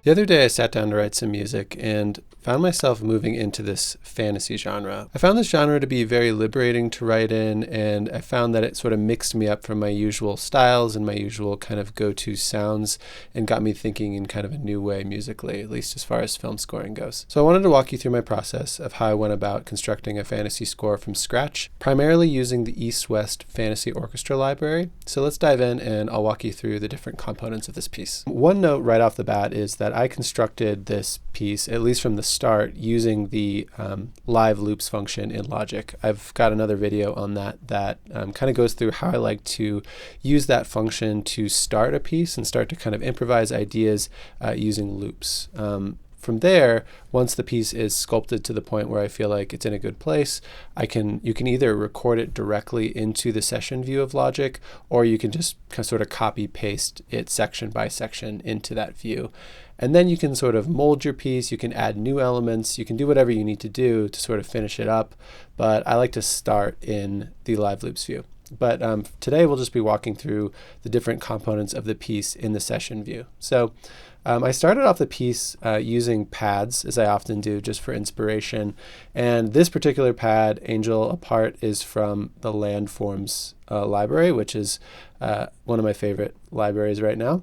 The other day I sat down to write some music and found myself moving into this fantasy genre. I found this genre to be very liberating to write in, and I found that it sort of mixed me up from my usual styles and my usual kind of go-to sounds and got me thinking in kind of a new way musically, at least as far as film scoring goes. So I wanted to walk you through my process of how I went about constructing a fantasy score from scratch, primarily using the East-West Fantasy Orchestra library. So let's dive in and I'll walk you through the different components of this piece. One note right off the bat is that I constructed this piece, at least from the start, using the live loops function in Logic. I've got another video on that kind of goes through how I like to use that function to start a piece and start to kind of improvise ideas using loops. From there, once the piece is sculpted to the point where I feel like it's in a good place, you can either record it directly into the session view of Logic, or you can just sort of copy paste it section by section into that view. And then you can sort of mold your piece, you can add new elements, you can do whatever you need to do to sort of finish it up. But I like to start in the live loops view. But today we'll just be walking through the different components of the piece in the session view. So I started off the piece using pads, as I often do, just for inspiration. And this particular pad, Angel Apart, is from the Landforms library, which is one of my favorite libraries right now.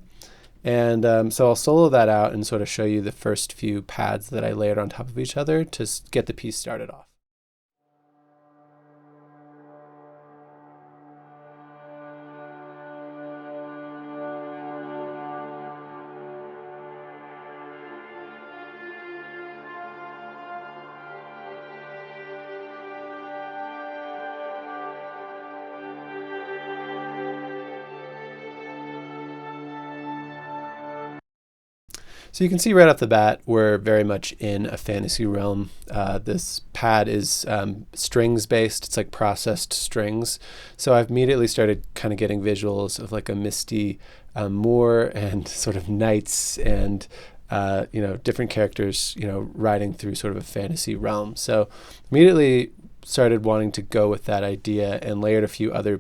And so I'll solo that out and sort of show you the first few pads that I layered on top of each other to get the piece started off. So you can see right off the bat, we're very much in a fantasy realm. This pad is strings based. It's like processed strings. So I've immediately started kind of getting visuals of like a misty moor and sort of knights and different characters, riding through sort of a fantasy realm. So immediately started wanting to go with that idea and layered a few other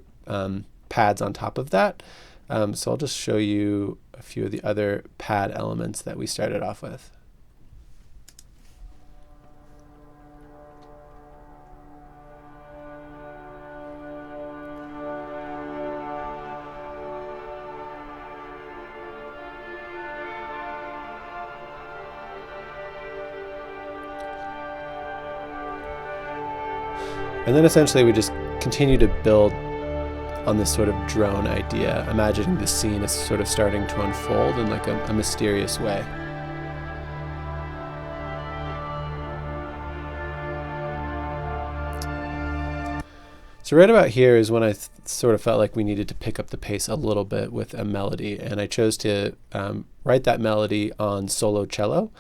pads on top of that. So I'll just show you a few of the other pad elements that we started off with. And then essentially we just continue to build on this sort of drone idea, imagining the scene is sort of starting to unfold in like a mysterious way. So right about here is when I sort of felt like we needed to pick up the pace a little bit with a melody, and I chose to write that melody on solo cello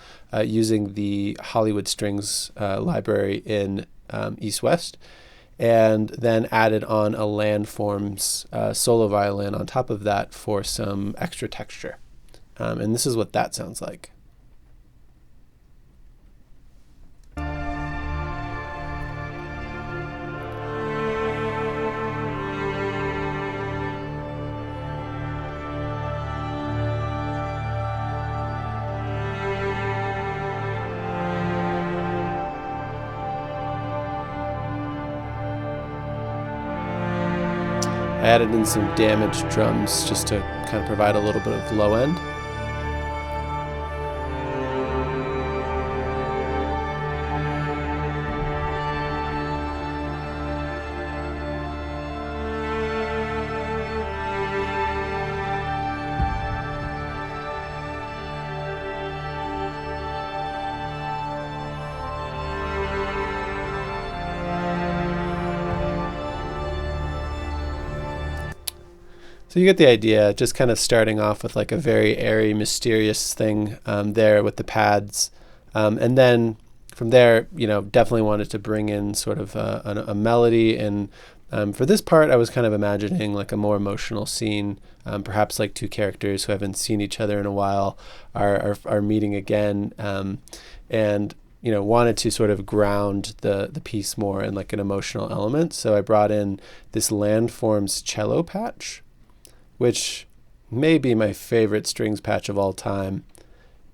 using the Hollywood Strings library in East-West, and then added on a Landforms solo violin on top of that for some extra texture. And this is what that sounds like. I added in some damaged drums just to kind of provide a little bit of low end. So you get the idea, just kind of starting off with like a very airy, mysterious thing there with the pads. And then from there, definitely wanted to bring in sort of a melody. And for this part, I was kind of imagining like a more emotional scene, perhaps like two characters who haven't seen each other in a while are meeting again. And wanted to sort of ground the piece more in like an emotional element. So I brought in this Landforms cello patch, which may be my favorite strings patch of all time.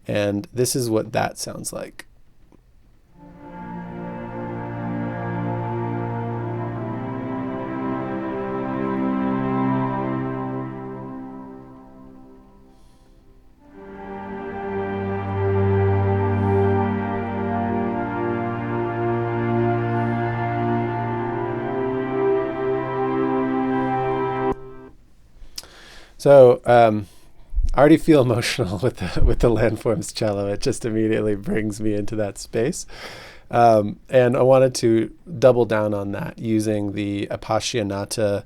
And this is what that sounds like. So I already feel emotional with the landforms cello. It just immediately brings me into that space. And I wanted to double down on that using the Appassionata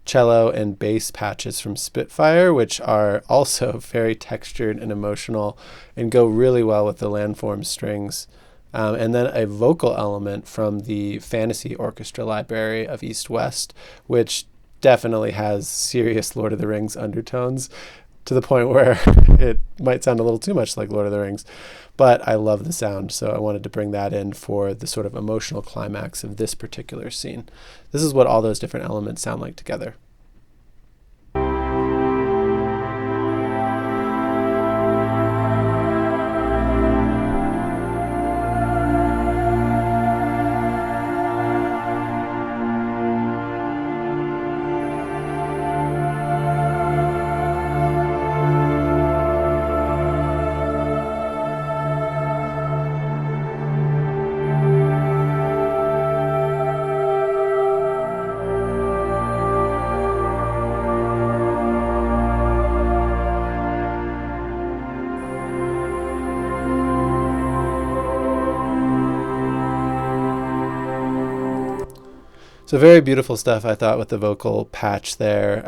cello and bass patches from Spitfire, which are also very textured and emotional and go really well with the landform strings. And then a vocal element from the Fantasy Orchestra Library of East West, which definitely has serious Lord of the Rings undertones to the point where it might sound a little too much like Lord of the Rings. But I love the sound, so I wanted to bring that in for the sort of emotional climax of this particular scene. This is what all those different elements sound like together. So very beautiful stuff, I thought, with the vocal patch there.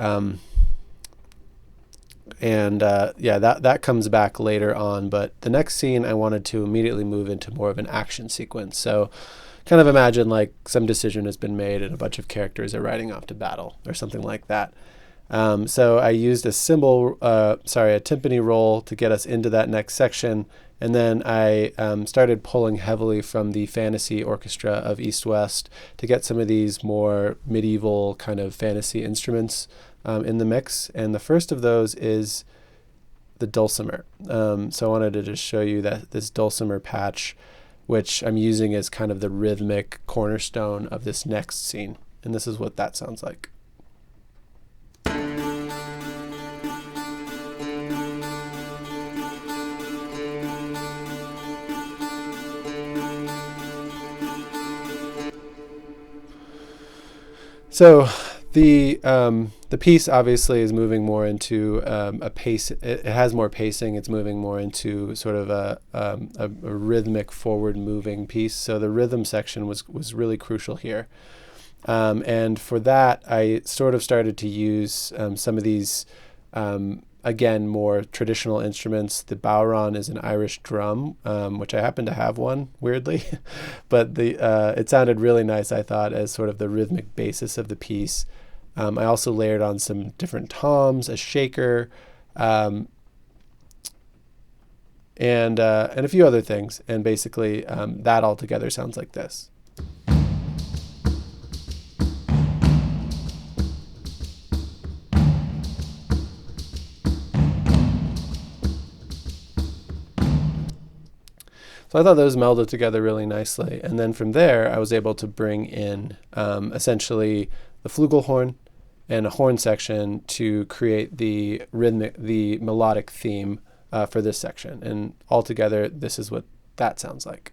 That comes back later on. But the next scene, I wanted to immediately move into more of an action sequence. So kind of imagine like some decision has been made and a bunch of characters are riding off to battle or something like that. So I used a timpani roll to get us into that next section. And then I started pulling heavily from the Fantasy Orchestra of East West to get some of these more medieval kind of fantasy instruments in the mix. And the first of those is the dulcimer. So I wanted to just show you that this dulcimer patch, which I'm using as kind of the rhythmic cornerstone of this next scene. And this is what that sounds like. So the piece obviously is moving more into a pace. It has more pacing. It's moving more into sort of a rhythmic forward-moving piece. So the rhythm section was really crucial here. And for that, I sort of started to use some of these, again, more traditional instruments. The bowron is an Irish drum, which I happen to have one, weirdly. But it sounded really nice, I thought, as sort of the rhythmic basis of the piece. I also layered on some different toms, a shaker, and a few other things. And basically, that all together sounds like this. So I thought those melded together really nicely. And then from there, I was able to bring in essentially the flugelhorn and a horn section to create the melodic theme for this section. And altogether, this is what that sounds like.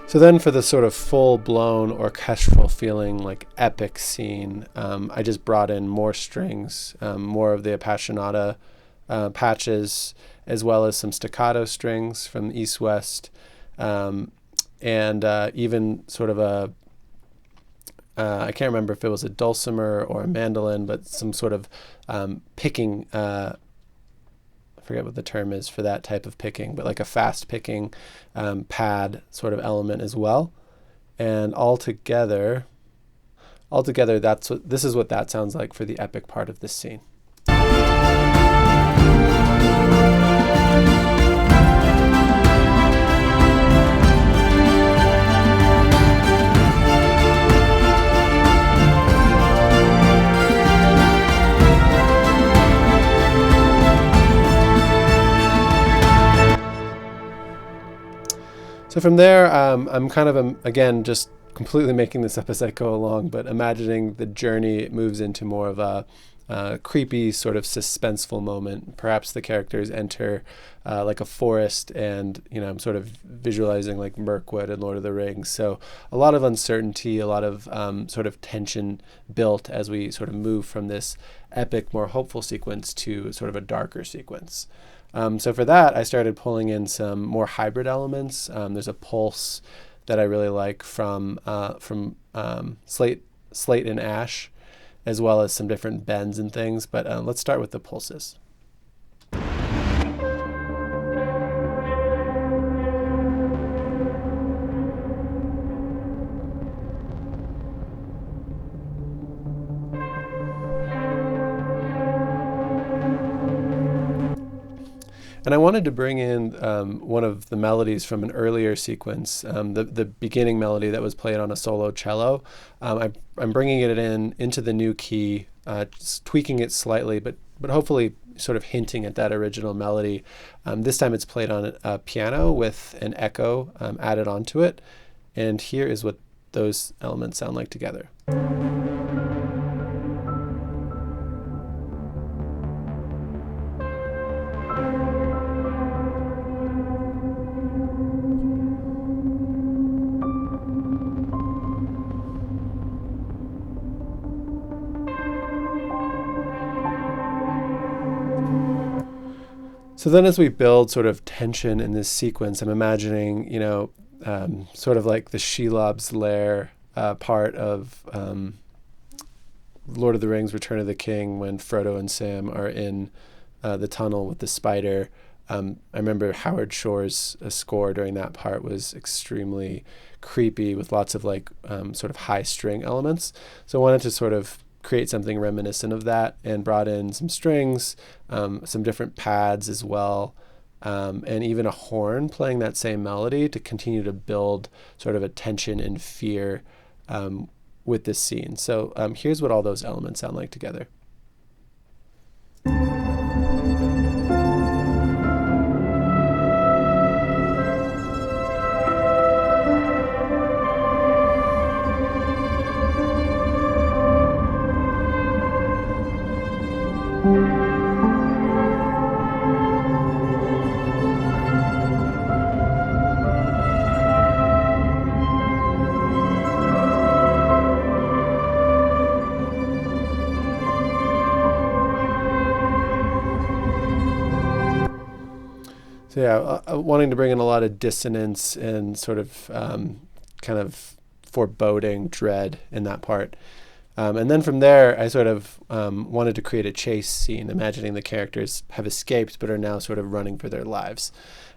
So then for the sort of full-blown orchestral feeling, like epic scene, I just brought in more strings, more of the Appassionata patches, as well as some staccato strings from East West, and even sort of I can't remember if it was a dulcimer or a mandolin, but some sort of picking forget what the term is for that type of picking, but like a fast picking pad sort of element as well. And altogether, this is what that sounds like for the epic part of this scene. So from there, I'm kind of, again, just completely making this up as I go along, but imagining the journey moves into more of a creepy sort of suspenseful moment. Perhaps the characters enter like a forest, and I'm sort of visualizing like Mirkwood in Lord of the Rings. So a lot of uncertainty, a lot of sort of tension built as we sort of move from this epic, more hopeful sequence to sort of a darker sequence. So for that, I started pulling in some more hybrid elements. There's a pulse that I really like from Slate and Ash, as well as some different bends and things. But let's start with the pulses. And I wanted to bring in one of the melodies from an earlier sequence, the beginning melody that was played on a solo cello. I'm bringing it into the new key, just tweaking it slightly, but hopefully sort of hinting at that original melody. This time it's played on a piano with an echo added onto it. And here is what those elements sound like together. So then as we build sort of tension in this sequence, I'm imagining, sort of like the Shelob's Lair part of Lord of the Rings, Return of the King, when Frodo and Sam are in the tunnel with the spider. I remember Howard Shore's score during that part was extremely creepy with lots of like sort of high string elements. So I wanted to sort of create something reminiscent of that, and brought in some strings, some different pads as well, and even a horn playing that same melody to continue to build sort of a tension and fear with this scene. So here's what all those elements sound like together. So yeah, wanting to bring in a lot of dissonance and sort of kind of foreboding dread in that part. And then from there, I sort of wanted to create a chase scene, imagining the characters have escaped but are now sort of running for their lives.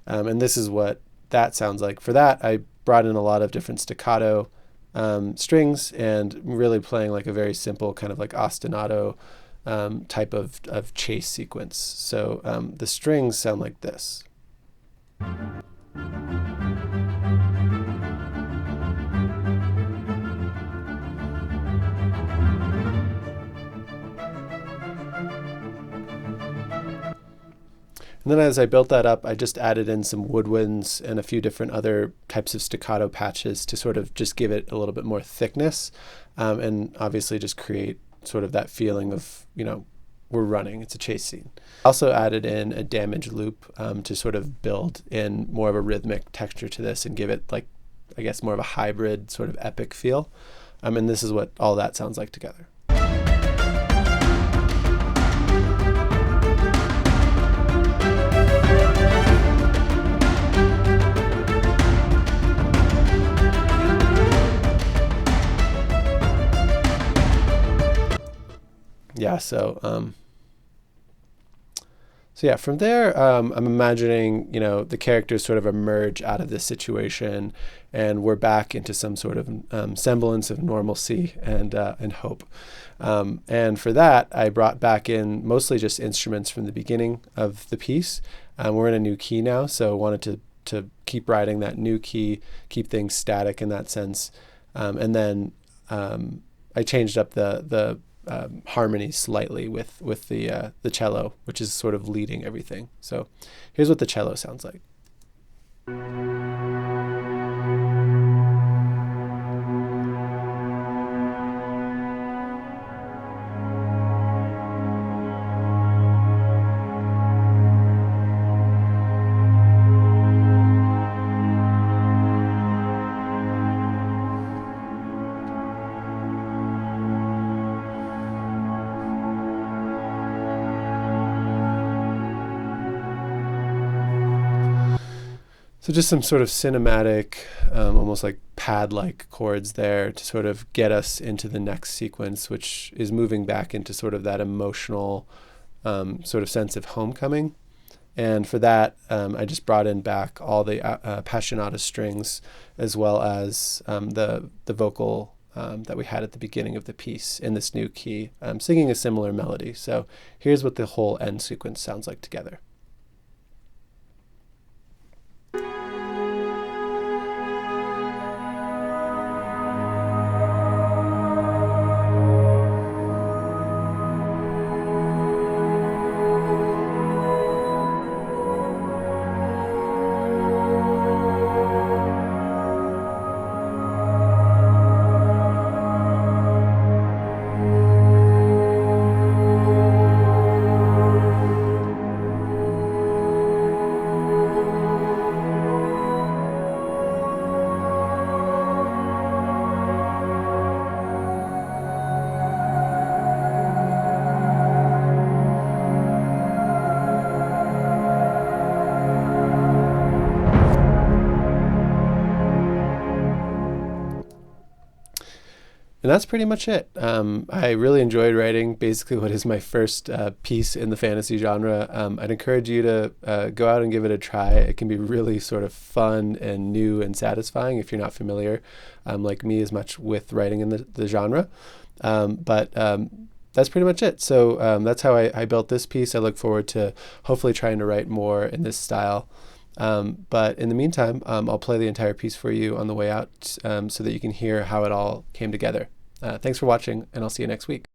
And this is what that sounds like. For that, I brought in a lot of different staccato strings, and really playing like a very simple kind of like ostinato type of chase sequence. So the strings sound like this. And then as I built that up, I just added in some woodwinds and a few different other types of staccato patches to sort of just give it a little bit more thickness, and obviously just create sort of that feeling of, we're running, it's a chase scene. Also added in a damage loop to sort of build in more of a rhythmic texture to this and give it, like, I guess, more of a hybrid sort of epic feel. And this is what all that sounds like together. Yeah, so So yeah, from there, I'm imagining, the characters sort of emerge out of this situation, and we're back into some sort of semblance of normalcy and hope. And for that, I brought back in mostly just instruments from the beginning of the piece. We're in a new key now, so I wanted to keep writing that new key, keep things static in that sense, and then I changed up the harmony slightly with the cello, which is sort of leading everything. So here's what the cello sounds like. So just some sort of cinematic, almost like pad-like chords there to sort of get us into the next sequence, which is moving back into sort of that emotional sort of sense of homecoming. And for that, I just brought in back all the passionata strings, as well as the vocal that we had at the beginning of the piece in this new key, singing a similar melody. So here's what the whole end sequence sounds like together. And that's pretty much it. I really enjoyed writing basically what is my first piece in the fantasy genre. I'd encourage you to go out and give it a try. It can be really sort of fun and new and satisfying if you're not familiar, like me, as much with writing in the genre. But that's pretty much it. So that's how I built this piece. I look forward to hopefully trying to write more in this style. But in the meantime, I'll play the entire piece for you on the way out so that you can hear how it all came together. Thanks for watching, and I'll see you next week.